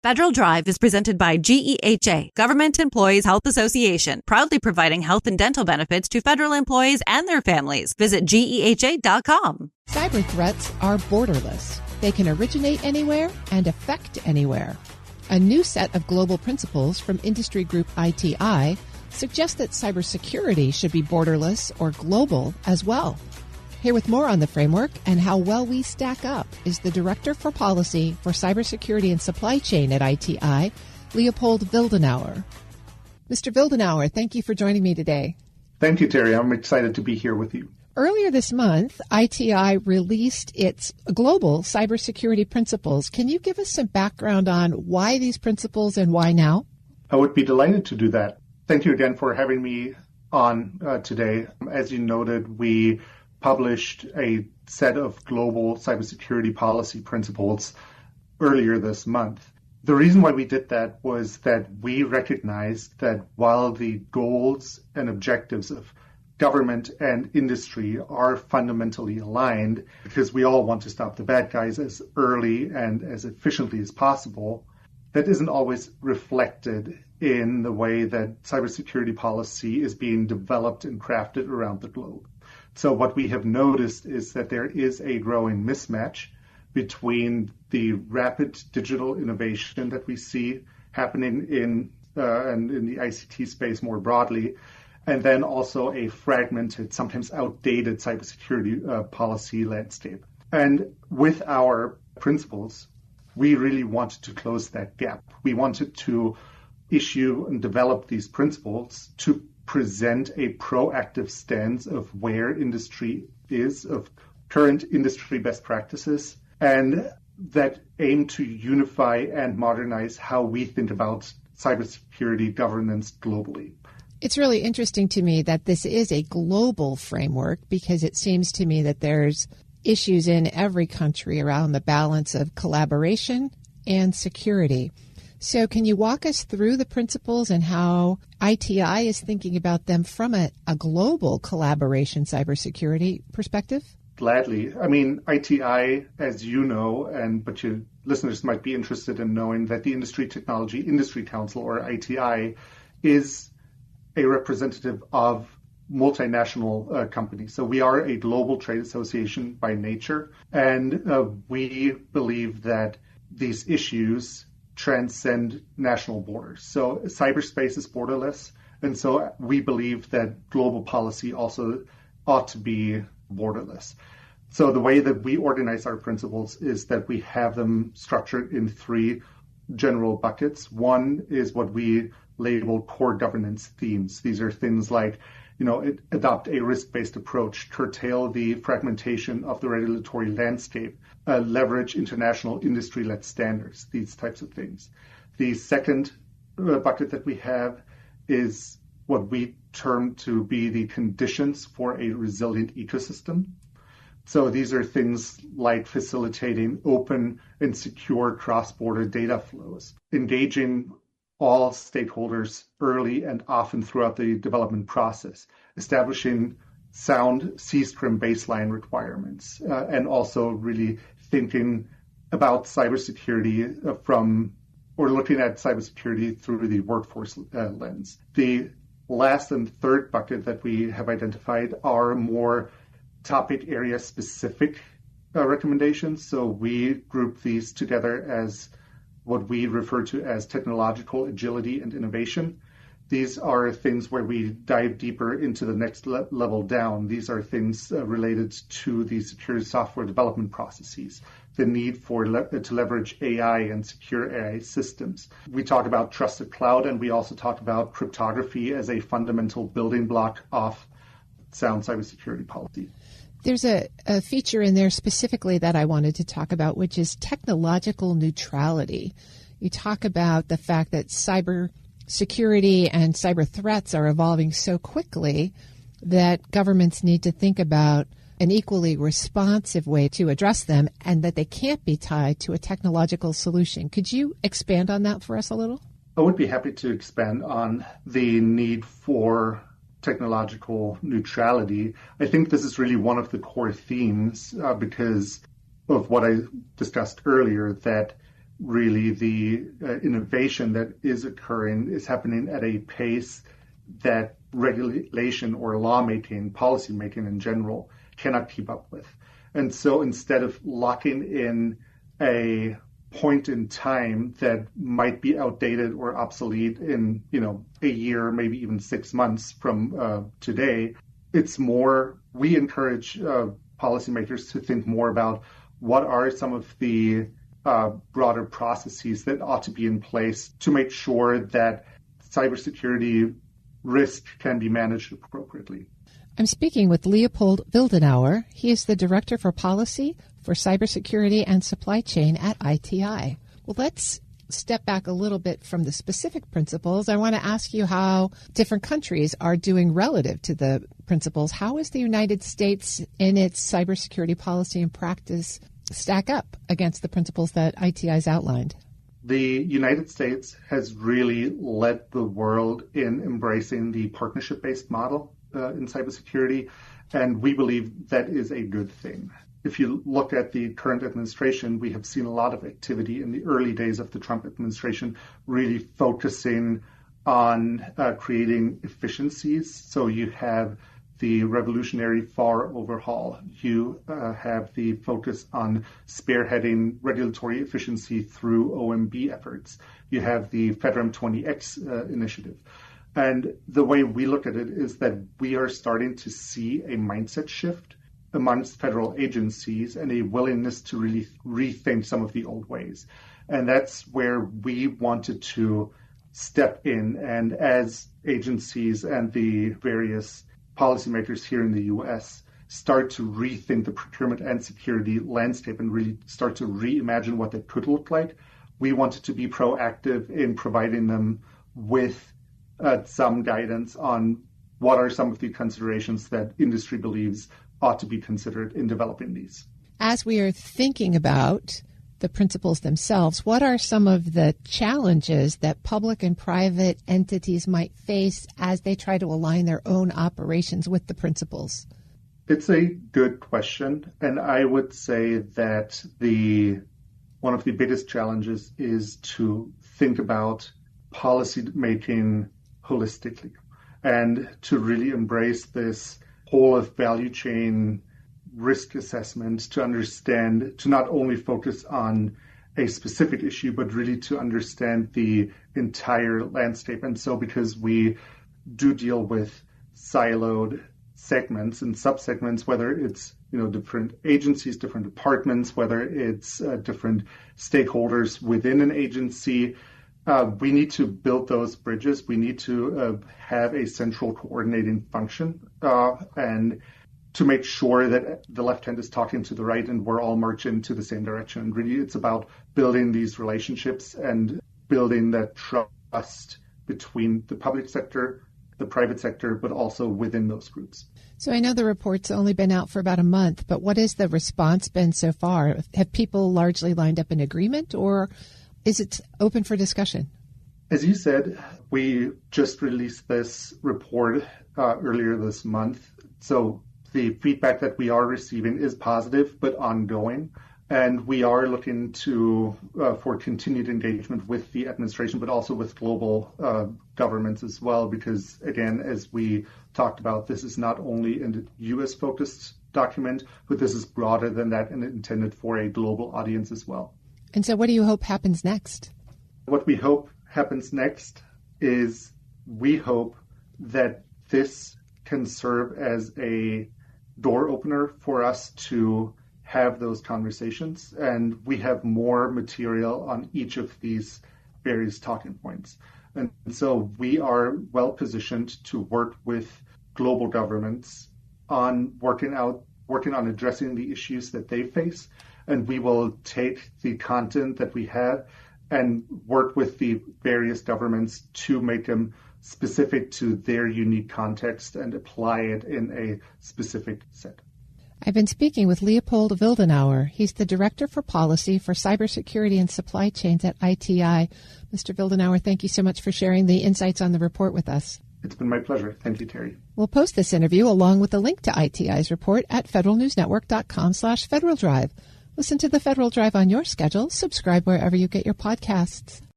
Federal Drive is presented by GEHA, Government Employees Health Association, proudly providing health and dental benefits to federal employees and their families. Visit GEHA.com. Cyber threats are borderless. They can originate anywhere and affect anywhere. A new set of global principles from industry group ITI suggests that cybersecurity should be borderless or global as well. Here with more on the framework and how well we stack up is the Director for Policy for Cybersecurity and Supply Chain at ITI, Leopold Wildenauer. Mr. Wildenauer, thank you for joining me today. Thank you, Terry. I'm excited to be here with you. Earlier this month, ITI released its global cybersecurity principles. Can you give us some background on why these principles and why now? I would be delighted to do that. Thank you again for having me on today. As you noted, we published a set of global cybersecurity policy principles earlier this month. The reason why we did that was that we recognized that while the goals and objectives of government and industry are fundamentally aligned, because we all want to stop the bad guys as early and as efficiently as possible, that isn't always reflected in the way that cybersecurity policy is being developed and crafted around the globe. So what we have noticed is that there is a growing mismatch between the rapid digital innovation that we see happening in the ICT space more broadly, and then also a fragmented, sometimes outdated cybersecurity policy landscape. And with our principles, we really wanted to close that gap. We wanted to issue and develop these principles to present a proactive stance of where industry is, of current industry best practices, and that aim to unify and modernize how we think about cybersecurity governance globally. It's really interesting to me that this is a global framework because it seems to me that there's issues in every country around the balance of collaboration and security. So can you walk us through the principles and how ITI is thinking about them from a global collaboration cybersecurity perspective? Gladly. I mean, ITI, as you know, but your listeners might be interested in knowing that the Industry Technology Industry Council, or ITI, is a representative of multinational companies. So we are a global trade association by nature, and we believe that these issues transcend national borders. So cyberspace is borderless, and so we believe that global policy also ought to be borderless. So the way that we organize our principles is that we have them structured in three general buckets. One is what we label core governance themes. These are things like, adopt a risk-based approach, curtail the fragmentation of the regulatory landscape, leverage international industry-led standards, these types of things. The second bucket that we have is what we term to be the conditions for a resilient ecosystem. So these are things like facilitating open and secure cross-border data flows, engaging all stakeholders early and often throughout the development process, establishing sound CSCRM baseline requirements, and also really thinking about cybersecurity looking at cybersecurity through the workforce lens. The last and third bucket that we have identified are more topic area specific recommendations. So we group these together as what we refer to as technological agility and innovation. These are things where we dive deeper into the next level down. These are things related to the secure software development processes, the need to leverage AI and secure AI systems. We talk about trusted cloud, and we also talk about cryptography as a fundamental building block of sound cybersecurity policy. There's a feature in there specifically that I wanted to talk about, which is technological neutrality. You talk about the fact that cyber security and cyber threats are evolving so quickly that governments need to think about an equally responsive way to address them and that they can't be tied to a technological solution. Could you expand on that for us a little? I would be happy to expand on the need for technological neutrality. I think this is really one of the core themes because of what I discussed earlier, that really the innovation that is occurring is happening at a pace that regulation or lawmaking, policymaking in general, cannot keep up with. And so instead of locking in a point in time that might be outdated or obsolete in, a year, maybe even 6 months from today, it's more, we encourage policymakers to think more about what are some of the broader processes that ought to be in place to make sure that cybersecurity risk can be managed appropriately. I'm speaking with Leopold Wildenauer. He is the Director for Policy for Cybersecurity and Supply Chain at ITI. Well, let's step back a little bit from the specific principles. I want to ask you how different countries are doing relative to the principles. How is the United States in its cybersecurity policy and practice stack up against the principles that ITI has outlined? The United States has really led the world in embracing the partnership-based model in cybersecurity, and we believe that is a good thing. If you look at the current administration, we have seen a lot of activity in the early days of the Trump administration, really focusing on creating efficiencies. So you have the revolutionary FAR overhaul. You have the focus on spearheading regulatory efficiency through OMB efforts. You have the FedRAMP 20X initiative. And the way we look at it is that we are starting to see a mindset shift amongst federal agencies and a willingness to really rethink some of the old ways. And that's where we wanted to step in. And as agencies and the various policymakers here in the U.S. start to rethink the procurement and security landscape and really start to reimagine what that could look like, we wanted to be proactive in providing them with some guidance on what are some of the considerations that industry believes ought to be considered in developing these. As we are thinking about the principles themselves, what are some of the challenges that public and private entities might face as they try to align their own operations with the principles? It's a good question, and I would say that one of the biggest challenges is to think about policy making holistically and to really embrace this whole of value chain risk assessment, to understand, to not only focus on a specific issue, but really to understand the entire landscape. And so because we do deal with siloed segments and subsegments, whether it's different agencies, different departments, whether it's different stakeholders within an agency, we need to build those bridges. We need to have a central coordinating function and to make sure that the left hand is talking to the right and we're all marching to the same direction. And really, it's about building these relationships and building that trust between the public sector, the private sector, but also within those groups. So I know the report's only been out for about a month, but what has the response been so far? Have people largely lined up in agreement, or is it open for discussion? As you said, we just released this report earlier this month. So the feedback that we are receiving is positive but ongoing. And we are looking for continued engagement with the administration, but also with global governments as well, because, again, as we talked about, this is not only a U.S.-focused document, but this is broader than that and intended for a global audience as well. And so what do you hope happens next? What we hope happens next is we hope that this can serve as a door opener for us to have those conversations, and we have more material on each of these various talking points. And so we are well positioned to work with global governments on working on addressing the issues that they face. And we will take the content that we have and work with the various governments to make them specific to their unique context and apply it in a specific set. I've been speaking with Leopold Wildenauer. He's the Director for Policy for Cybersecurity and Supply Chains at ITI. Mr. Wildenauer, thank you so much for sharing the insights on the report with us. It's been my pleasure. Thank you, Terry. We'll post this interview along with the link to ITI's report at federalnewsnetwork.com/Federal Drive. Listen to the Federal Drive on your schedule. Subscribe wherever you get your podcasts.